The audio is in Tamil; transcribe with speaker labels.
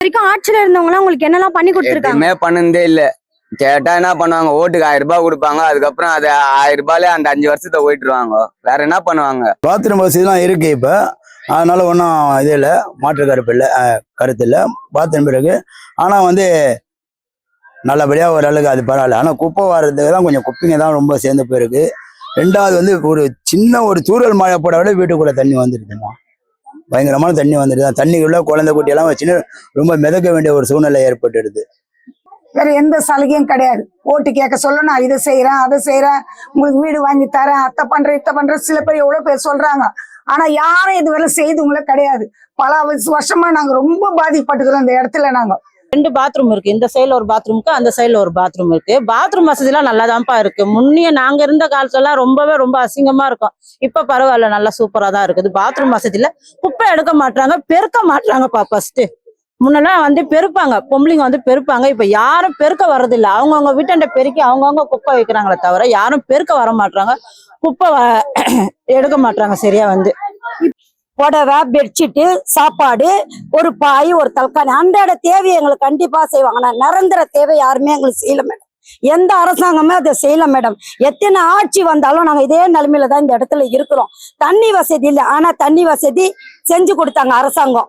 Speaker 1: வரைக்கும் ஆட்சியில இருந்தவங்க உங்களுக்கு என்னெல்லாம் பண்ணி கொடுத்துருக்காங்க?
Speaker 2: எதுவுமே பண்ணதே இல்ல. கேட்டா என்ன பண்ணுவாங்க, ஓட்டுக்கு 1000 ரூபாய் கொடுப்பாங்க. அதுக்கப்புறம் அது 1000 ரூபாயில அந்த 5 வருஷத்தை போயிட்டுருவாங்க. வேற என்ன பண்ணுவாங்க?
Speaker 3: பாத்ரூம் வசதிலாம் இருக்கு இப்ப. அதனால ஒன்றும் இது இல்லை, மாற்று கருத்து இல்லை. பாத்ரூம் இருக்கு. ஆனா நல்லபடியா ஓரளவுக்கு அது பரவாயில்ல. ஆனா குப்பை வர்றதுக்கு தான் கொஞ்சம் குப்பைங்க தான் ரொம்ப சேர்ந்து போயிருக்கு. ரெண்டாவது ஒரு சின்ன ஒரு தூரல் மழை போட விட வீட்டுக்குள்ள தண்ணி வந்துருதுமா, பயங்கரமான தண்ணி வந்துடுது. தண்ணிக்குள்ள குழந்தை குட்டியெல்லாம் வச்சுன்னு ரொம்ப மிதக்க வேண்டிய ஒரு சூழ்நிலை ஏற்பட்டுடுது.
Speaker 4: வேற எந்த சலுகையும் கிடையாது. ஓட்டு கேட்க சொல்ல நான் இதை செய்யறேன் அதை செய்யறேன், உங்களுக்கு வீடு வாங்கி தரேன், அத்தை பண்றேன் இத்தை பண்றேன், சில பேர் எவ்வளவு பேர் சொல்றாங்க. ஆனா யாரும் இதுவரை செய்தவங்களே கிடையாது. பல வருஷமா நாங்க ரொம்ப பாதிக்கப்பட்டுக்கிறோம் இந்த இடத்துல. நாங்க
Speaker 5: 2 பாத்ரூம் இருக்கு. இந்த சைடுல ஒரு பாத்ரூமுக்கு அந்த சைடுல ஒரு பாத்ரூம் இருக்கு. பாத்ரூம் வசதி எல்லாம் நல்லாதான்ப்பா இருக்கு. முன்னைய நாங்க இருந்த காலத்துல எல்லாம் ரொம்ப அசிங்கமா இருக்கும். இப்ப பரவாயில்ல, நல்லா சூப்பரா தான் இருக்குது. பாத்ரூம் வசதியில குப்பை எடுக்க மாட்டாங்க, பெருக்க மாட்டாங்கப்பா. ஃபர்ஸ்ட் முன்னெல்லாம் பெருப்பாங்க, பொம்பளைங்க பெருப்பாங்க. இப்ப யாரும் பெருக்க வர்றதில்ல. அவங்கவுங்க வீட்டாண்ட பெருக்கி அவங்கவுங்க குப்பை வைக்கிறாங்களே தவிர யாரும் பெருக்க வர மாட்டாங்க, குப்பை எடுக்க மாட்டாங்க சரியா.
Speaker 6: புடவை, பெட்ஷீட்டு, சாப்பாடு, ஒரு பாய், ஒரு தலக்காணி, அன்றாட தேவை எங்களுக்கு கண்டிப்பா செய்வாங்க. நான் நிரந்தர தேவை யாருமே எங்களுக்கு செய்யல மேடம். எந்த அரசாங்கமே அதை செய்யல மேடம். எத்தனை ஆட்சி வந்தாலும் நாங்க இதே நிலைமையில தான் இந்த இடத்துல இருக்கிறோம். தண்ணி வசதி இல்லை, ஆனா தண்ணி வசதி செஞ்சு கொடுத்தாங்க அரசாங்கம்.